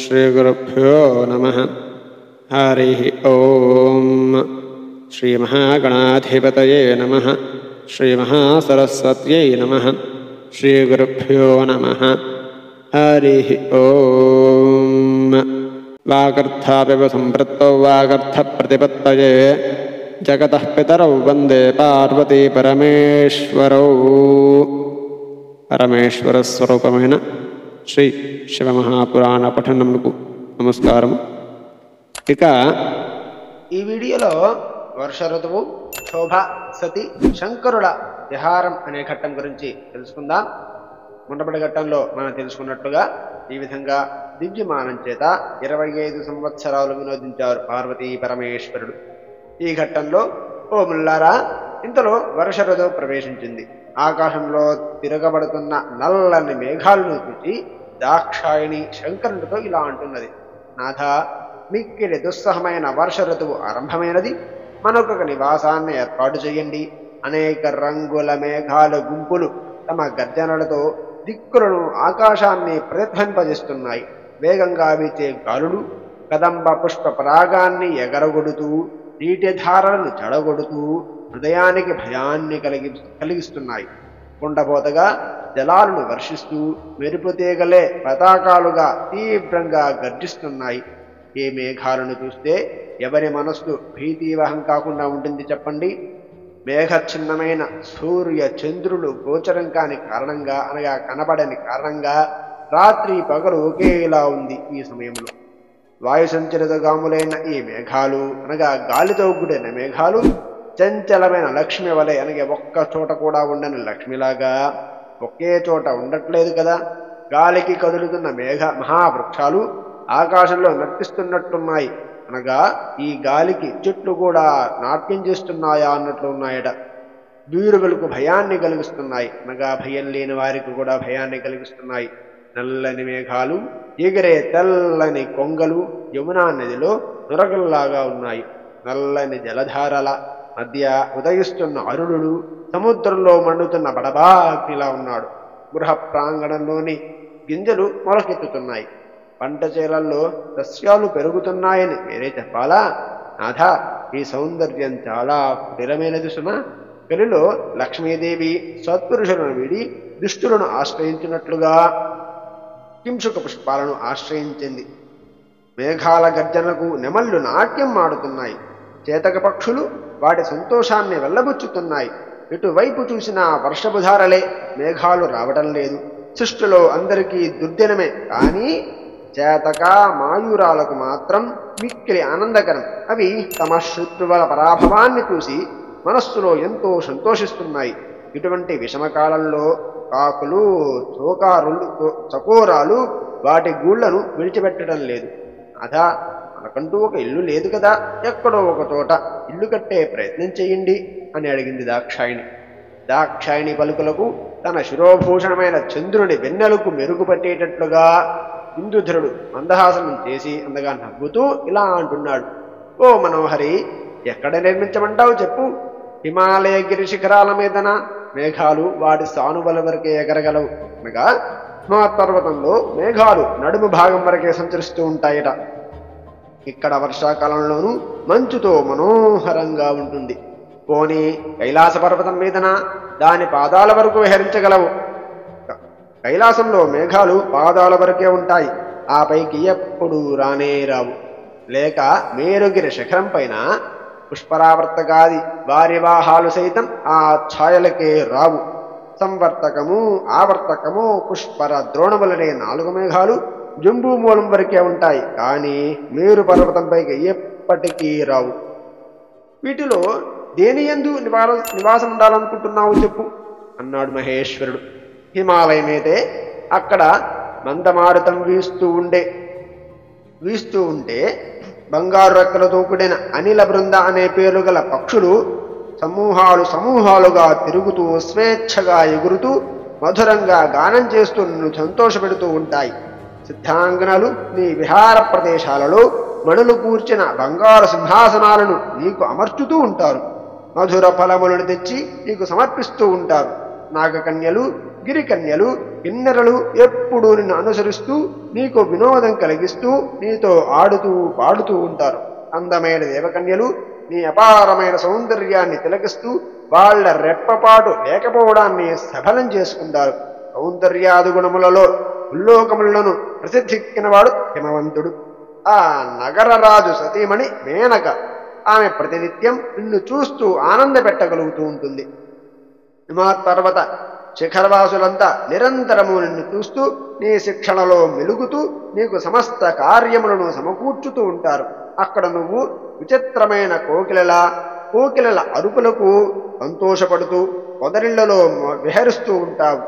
श्रीगुरुभ्यो नमः। हरिः ओं। श्रीमहागणाधिपतये नमः। श्रीमहासरस्वत्यै नमः। श्रीगुरुभ्यो नमः। हरिः ओं। वागर्थापिव सम्पृक्तौ वागर्थप्रतिपत्तये जगतः पितरौ वन्दे पार्वती परमेश्वरौ। పరమేశ్వరస్వరూపమైన శ్రీ శివమహాపురాణ పఠనముకు నమస్కారం. ఇక ఈ వీడియోలో వర్ష ఋతువు, శోభ, సతి, శంకరుల విహారం అనే ఘట్టం గురించి తెలుసుకుందాం. మునుపటి ఘట్టంలో మనం తెలుసుకున్నట్లుగా ఈ విధంగా దివ్యమానం చేత 25 సంవత్సరాలు వినోదించారు పార్వతీ పరమేశ్వరుడు. ఈ ఘట్టంలో ఓ ముల్లారా, ఇంతలో వర్ష ఋతువు ప్రవేశించింది. ఆకాశంలో తిరగబడుతున్న నల్లని మేఘాలను చూసి దాక్షాయణి శంకరునితో ఇలా అంటున్నది: నాథ, మిక్కిలి దుస్సహమైన వర్ష ఋతువు ఆరంభమైనది. మనకొక నివాసాన్ని ఏర్పాటు చేయండి. అనేక రంగుల మేఘాల గుంపులు తమ గర్జనలతో దిక్కులను, ఆకాశాన్ని ప్రతిధ్వనింపజేస్తున్నాయి. వేగంగా వీచే గాలులు కదంబ పుష్ప పరాగాన్ని ఎగరగొడుతూ, నీటి ధారలను చెడగొడుతూ హృదయానికి భయాన్ని కలిగిస్తున్నాయి. కుండపోతగా జలాలను వర్షిస్తూ మెరుపు తీగలే పతాకాలుగా తీవ్రంగా గర్జిస్తున్నాయి. ఏ మేఘాలను చూస్తే ఎవరి మనస్సు భీతివహం కాకుండా ఉంటుంది చెప్పండి? మేఘఛిన్నమైన సూర్య చంద్రులు గోచరం కాని కారణంగా, అనగా కనబడని కారణంగా రాత్రి పగలు ఒకేలా ఉంది. ఈ సమయంలో వాయు సంచరితగాములైన ఈ మేఘాలు, అనగా గాలితో కూడిన మేఘాలు, చంచలమైన లక్ష్మి వలె, అనగా ఒక్క చోట కూడా ఉండని లక్ష్మిలాగా ఒకే చోట ఉండట్లేదు కదా. గాలికి కదులుతున్న మహావృక్షాలు ఆకాశంలో నర్తిస్తున్నట్టున్నాయి. అనగా ఈ గాలికి చెట్లు కూడా నాట్యం చేస్తున్నాయా అన్నట్లు ఉన్నాయట. వీరులకు భయాన్ని కలిగిస్తున్నాయి, అనగా భయం లేని వారికి కూడా భయాన్ని కలిగిస్తున్నాయి. నల్లని మేఘాలు, ఎగిరే తెల్లని కొంగలు యమునా నదిలో నురగల్లాగా ఉన్నాయి. నల్లని జలధారల మధ్య ఉదయిస్తున్న అరుణుడు సముద్రంలో మండుతున్న బడబాగ్నిలా ఉన్నాడు. గృహ ప్రాంగణంలోని గింజలు మొలకెత్తుతున్నాయి. పంట చేలల్లో సస్యాలు పెరుగుతున్నాయని వేరే చెప్పాలా? నాథ, ఈ సౌందర్యం చాలా కుటిలమైనది సుమా. కలిలో లక్ష్మీదేవి సత్పురుషులను వీడి దుష్టులను ఆశ్రయించినట్లుగా కింశుక పుష్పాలను ఆశ్రయించింది. మేఘాల గర్జనకు నెమళ్ళు నాట్యం ఆడుతున్నాయి. చేతక పక్షులు వాటి సంతోషాన్ని వెళ్ళబుచ్చుతున్నాయి. ఎటువైపు చూసినా వర్షపుధారలే, మేఘాలు రావటం లేదు. సృష్టిలో అందరికీ దుర్దినమే, కానీ చేతక మాయూరాలకు మాత్రం మిక్కిలి ఆనందకరం. అవి తమ శత్రువుల పరాభవాన్ని చూసి మనస్సులో ఎంతో సంతోషిస్తున్నాయి. ఇటువంటి విషమకాలంలో కాకులు, చకోరాలు వాటి గూళ్లను విడిచిపెట్టడం లేదు. అదా, మనకంటూ ఒక ఇల్లు లేదు కదా, ఎక్కడో ఒక చోట ఇల్లు కట్టే ప్రయత్నం చేయండి అని అడిగింది దాక్షాయిణి. దాక్షాయిణి పలుకులకు తన శిరోభూషణమైన చంద్రుని వెన్నెలకు మెరుగుపట్టేటట్లుగా ఇందుధరుడు మందహాసనం చేసి అందగా నవ్వుతూ ఇలా అంటున్నాడు: ఓ మనోహరి, ఎక్కడ నిర్మించమంటావు చెప్పు? హిమాలయగిరి శిఖరాల మీదన మేఘాలు వాటి సానుబల వరకే ఎగరగలవు. అనగా హిమపర్వతంలో మేఘాలు నడుము భాగం వరకే సంచరిస్తూ ఉంటాయట. ఇక్కడ వర్షాకాలంలోనూ మంచుతో మనోహరంగా ఉంటుంది. పోనీ కైలాస పర్వతం మీదన దాని పాదాల వరకు విహరించగలవు. కైలాసంలో మేఘాలు పాదాల వరకే ఉంటాయి, ఆ పైకి ఎప్పుడూ రానే రావు. లేక మేరుగిరి శిఖరం పైన పుష్పరావర్తకాది వారి వాహాలు సైతం ఆ ఛాయలకే రావు. సంవర్తకము, ఆవర్తకము, పుష్పర ద్రోణములనే 4 మేఘాలు జంబూ మూలం వరకే ఉంటాయి, కానీ మేరు పర్వతంపైకి ఎప్పటికీ రావు. వీటిలో దేనియందు నివాసం ఉండాలనుకుంటున్నావు చెప్పు అన్నాడు మహేశ్వరుడు. హిమాలయమైతే అక్కడ మందమారుతం వీస్తూ ఉంటే బంగారు రెక్కలతో కూడిన అనిల బృంద అనే పేరు గల పక్షులు సమూహాలుగా తిరుగుతూ స్వేచ్ఛగా ఎగురుతూ మధురంగా గానం చేస్తూ నిన్ను సంతోషపెడుతూ ఉంటాయి. సిద్ధాంగనలు నీ విహార ప్రదేశాలలో మణులు కూర్చిన బంగారు సింహాసనాలను నీకు అమర్చుతూ ఉంటారు. మధుర ఫలములను తెచ్చి నీకు సమర్పిస్తూ ఉంటారు. నాగకన్యలు గిరికన్యలు కిన్నెరలు ఎప్పుడూ నిన్ను అనుసరిస్తూ నీకు వినోదం కలిగిస్తూ నీతో ఆడుతూ పాడుతూ ఉంటారు. అందమైన దేవకన్యలు నీ అపారమైన సౌందర్యాన్ని తిలకిస్తూ వాళ్ల రెప్పపాటు లేకపోవడాన్ని సఫలం చేసుకుంటారు. సౌందర్యాది గుణములలో ఉల్లోకములను ప్రసిద్ధిక్కినవాడు హిమవంతుడు. ఆ నగరరాజు సతీమణి మేనక. ఆమె ప్రతినిత్యం నిన్ను చూస్తూ ఆనంద పెట్టగలుగుతూ ఉంటుంది. హిమపర్వత శిఖరవాసులంతా నిరంతరము నిన్ను చూస్తూ నీ శిక్షణలో మెలుగుతూ నీకు సమస్త కార్యములను సమకూర్చుతూ ఉంటారు. అక్కడ నువ్వు విచిత్రమైన కోకిలల అరుపులకు సంతోషపడుతూ పొదరిళ్లలో విహరిస్తూ ఉంటావు.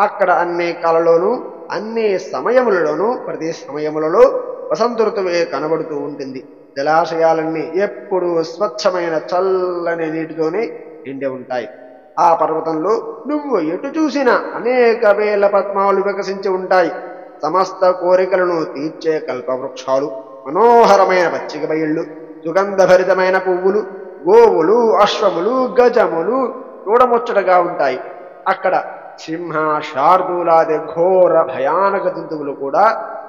అక్కడ అన్ని కాలలోనూ అన్ని సమయములలోనూ ప్రతి సమయములలో వసంత ఋతువే కనబడుతూ ఉంటుంది. జలాశయాలన్నీ ఎప్పుడూ స్వచ్ఛమైన చల్లని నీటితోనే నిండి ఉంటాయి. ఆ పర్వతంలో నువ్వు ఎటు చూసినా అనేక వేల పద్మాలు వికసించి ఉంటాయి. సమస్త కోరికలను తీర్చే కల్పవృక్షాలు, మనోహరమైన పచ్చిక బయళ్ళు, సుగంధభరితమైన పువ్వులు, గోవులు, అశ్వములు, గజములు చూడముచ్చటగా ఉంటాయి. అక్కడ సింహ, శార్దూలాది ఘోర భయానక జంతువులు కూడా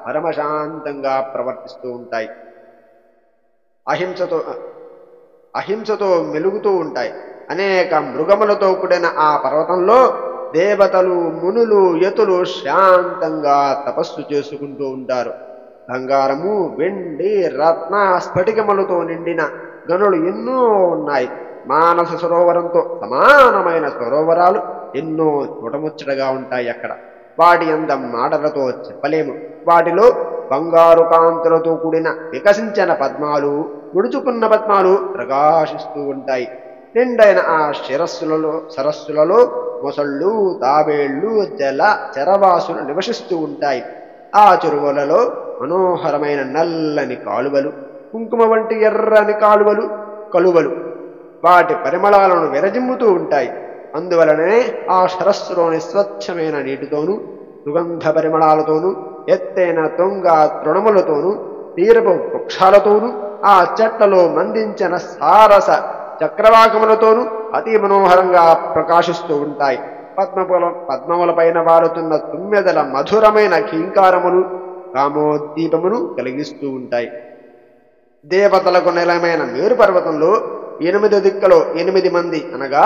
పరమశాంతంగా ప్రవర్తిస్తూ ఉంటాయి. అహింసతో మెలుగుతూ ఉంటాయి. అనేక మృగములతో కూడిన ఆ పర్వతంలో దేవతలు, మునులు, యతులు శాంతంగా తపస్సు చేసుకుంటూ ఉంటారు. బంగారము, వెండి, రత్న, స్ఫటికములతో నిండిన గనులు ఎన్నో ఉన్నాయి. మానస సరోవరంతో సమానమైన సరోవరాలు ఎన్నో చూడముచ్చటగా ఉంటాయి అక్కడ. వాటి అందం మాటలతో చెప్పలేము. వాటిలో బంగారు కాంతులతో కూడిన వికసించిన పద్మాలు, ముడుచుకున్న పద్మాలు ప్రకాశిస్తూ ఉంటాయి. నిండైన ఆ సరస్సులలో మొసళ్ళు, తాబేళ్లు, చరవాసులు నివసిస్తూ ఉంటాయి. ఆ చెరువులలో మనోహరమైన నల్లని కాలువలు, కుంకుమ వంటి ఎర్రని కలువలు వాటి పరిమళాలను విరజిమ్ముతూ ఉంటాయి. అందువలనే ఆ సరస్సులోని స్వచ్ఛమైన నీటితోనూ, సుగంధ పరిమళాలతోనూ, ఎత్తైన తొంగ తృణములతోనూ, తీరపు వృక్షాలతోనూ, ఆ చెట్లలో మందించిన సారస చక్రవాకములతోనూ అతి మనోహరంగా ప్రకాశిస్తూ ఉంటాయి. పద్మములపైన వారుతున్న తుమ్మెదల మధురమైన కీంకారములు కామోద్దీపమును కలిగిస్తూ ఉంటాయి. దేవతలకు నిలయమైన మేరు పర్వతంలో 8 దిక్కులో 8 మంది అనగా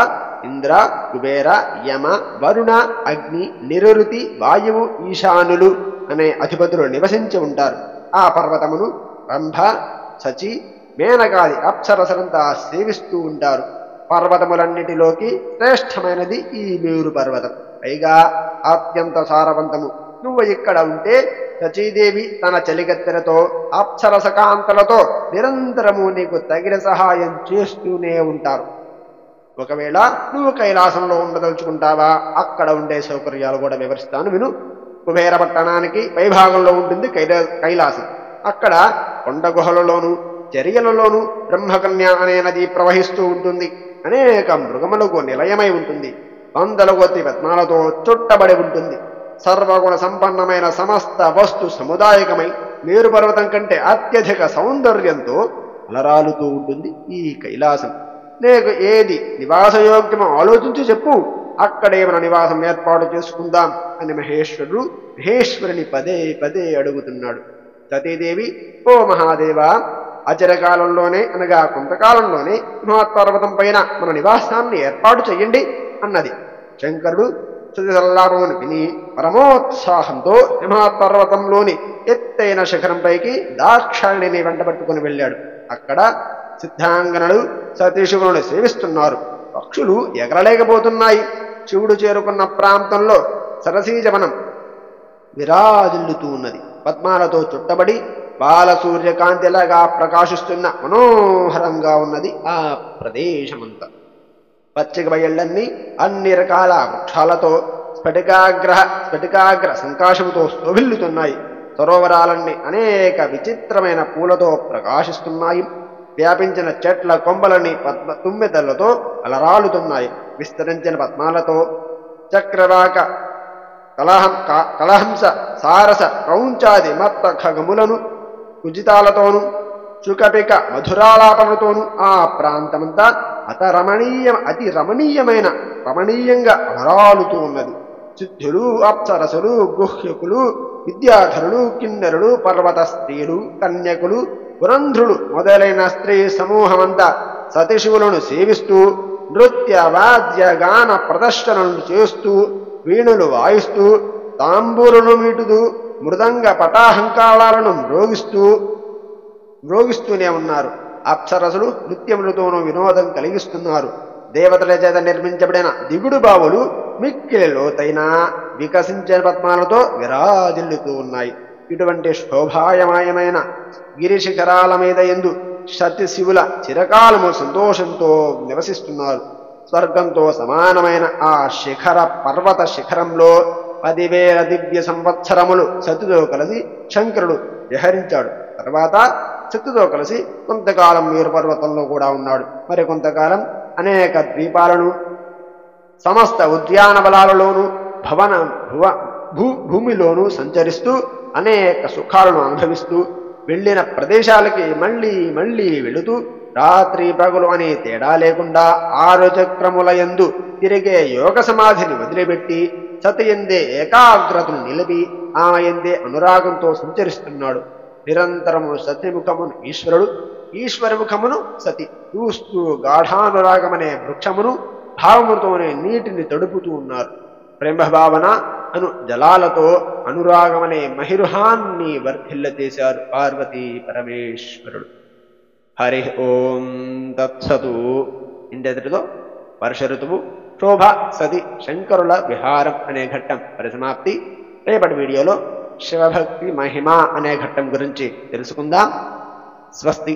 ఇంద్ర, కుబేర, యమ, వరుణ, అగ్ని, నిరుతి, వాయువు, ఈశానులు అనే అధిపతులు నివసించి ఉంటారు. ఆ పర్వతమును రంభ, శచి, మేనకాది అప్సరసలంతా సేవిస్తూ ఉంటారు. పర్వతములన్నిటిలోకి శ్రేష్టమైనది ఈ మేరు పర్వతం. పైగా అత్యంత సారవంతము. నువ్వు ఇక్కడ ఉంటే శచీదేవి తన చలికత్తెలతో, అప్సరసకాంతలతో నిరంతరము నీకు తగిన సహాయం చేస్తూనే ఉంటారు. ఒకవేళ నువ్వు కైలాసంలో ఉండదలుచుకుంటావా, అక్కడ ఉండే సౌకర్యాలు కూడా వివరిస్తాను విను. కుబేర పట్టణానికి పైభాగంలో ఉంటుంది కైలాసం. అక్కడ కొండ గుహలలోనూ చర్యలలోనూ బ్రహ్మకన్య అనే నది ప్రవహిస్తూ ఉంటుంది. అనేక మృగములకు నిలయమై ఉంటుంది. వందల కొద్ది పద్మాలతో చుట్టబడి ఉంటుంది. సర్వగుణ సంపన్నమైన సమస్త వస్తు సముదాయకమై మేరు పర్వతం కంటే అత్యధిక సౌందర్యంతో అలరాలుతూ ఉంటుంది ఈ కైలాసం. నీకు ఏది నివాసయోగ్యమో ఆలోచించి చెప్పు, అక్కడే మన నివాసం ఏర్పాటు చేసుకుందాం అని మహేశ్వరుని పదే పదే అడుగుతున్నాడు. సతీదేవి, ఓ మహాదేవ, అచరకాలంలోనే అనగా కొంతకాలంలోనే హిమవత్పర్వతం పైన మన నివాసాన్ని ఏర్పాటు చెయ్యండి అన్నది. శంకరుడు స్తుతి సల్లాపమును విని పరమోత్సాహంతో హిమవత్పర్వతంలోని ఎత్తైన శిఖరంపైకి దాక్షాయణిని వెంటబట్టుకుని వెళ్ళాడు. అక్కడ సిద్ధాంగనలు సతీశివులను సేవిస్తున్నారు. పక్షులు ఎగరలేకపోతున్నాయి. శివుడు చేరుకున్న ప్రాంతంలో సరసీజవనం విరాజిల్లుతూ ఉన్నది. పద్మాలతో చుట్టబడి బాలసూర్యకాంతిలాగా ప్రకాశిస్తున్న మనోహరంగా ఉన్నది ఆ ప్రదేశమంతా. పచ్చిక బయళ్ళన్నీ అన్ని రకాల వృక్షాలతో స్ఫటికాగ్ర సంకాశముతో శోభిల్లుతున్నాయి. సరోవరాలన్నీ అనేక విచిత్రమైన పూలతో ప్రకాశిస్తున్నాయి. వ్యాపించిన చెట్ల కొమ్మలని తుమ్మెదలతో అలరాలుతున్నాయి. విస్తరించిన పద్మాలతో చక్రవాక కలహంస సారస క్రౌంచాది మత్త ఖగములను కుజితాలతోనూ చుకపిక మధురాలాపనతోనూ ఆ ప్రాంతమంతా అతి రమణీయంగా అలరాలుతూ ఉన్నది. సిద్ధులు అప్సరసులు గుహ్యకులు విద్యాధరులు కిన్నెరులు పర్వత స్త్రీలు కన్యకులు పురంధ్రులు మొదలైన స్త్రీ సమూహమంతా సతీశివులను సేవిస్తూ నృత్య వాద్య గాన ప్రదర్శనలు చేస్తూ వీణులు వాయిస్తూ తాంబూరులు మీటుతూ మృదంగ పటాహంకాళాలను మ్రోగిస్తూనే ఉన్నారు. అప్సరసులు నృత్యములతోనూ వినోదం కలిగిస్తున్నారు. దేవతల చేత నిర్మించబడిన దిగుడు బావులు మిక్కిలి లోతైన వికసించిన పద్మాలతో విరాజిల్లుతూ ఉన్నాయి. ఇటువంటి శోభాయమాయమైన గిరిశిఖరాల మీద ఎందు సతీశివుల చిరకాలము సంతోషంతో నివసిస్తున్నారు. స్వర్గంతో సమానమైన ఆ శిఖర పర్వత శిఖరంలో 10,000 దివ్య సంవత్సరములు సతితో కలిసి శంకరుడు విహరించాడు. తర్వాత సతితో కలిసి కొంతకాలం మేరు పర్వతంలో కూడా ఉన్నాడు. మరి కొంతకాలం అనేక ద్వీపాలను సమస్త ఉద్యానవనాలలోనూ భూమిలోనూ సంచరిస్తూ అనేక సుఖాలను అనుభవిస్తూ వెళ్ళిన ప్రదేశాలకి మళ్ళీ మళ్ళీ వెళుతూ రాత్రి పగలు అనే తేడా లేకుండా 6 చక్రముల యందు తిరిగే యోగ సమాధిని వదిలిపెట్టి సతి ఎందే ఏకాగ్రతను నిలిపి ఆమె ఎందే అనురాగంతో సంచరిస్తున్నాడు. నిరంతరము సతిముఖమును ఈశ్వరుడు, ఈశ్వరముఖమును సతి చూస్తూ గాఢానురాగమనే వృక్షమును భావముతోనే నీటిని తడుపుతూ ఉన్నారు. ప్రేమభావన అను జలాలతో అనురాగమనే మహిరుహాన్ని వర్ధిల్ల చేశారు పార్వతీ పరమేశ్వరుడు. హరి ఓం తత్సతు. ఇంతటితో వర్ష ఋతువు, శోభ, సతి, శంకరుల విహారం అనే ఘట్టం పరిసమాప్తి. రేపటి వీడియోలో శివభక్తి మహిమ అనే ఘట్టం గురించి తెలుసుకుందాం. స్వస్తి.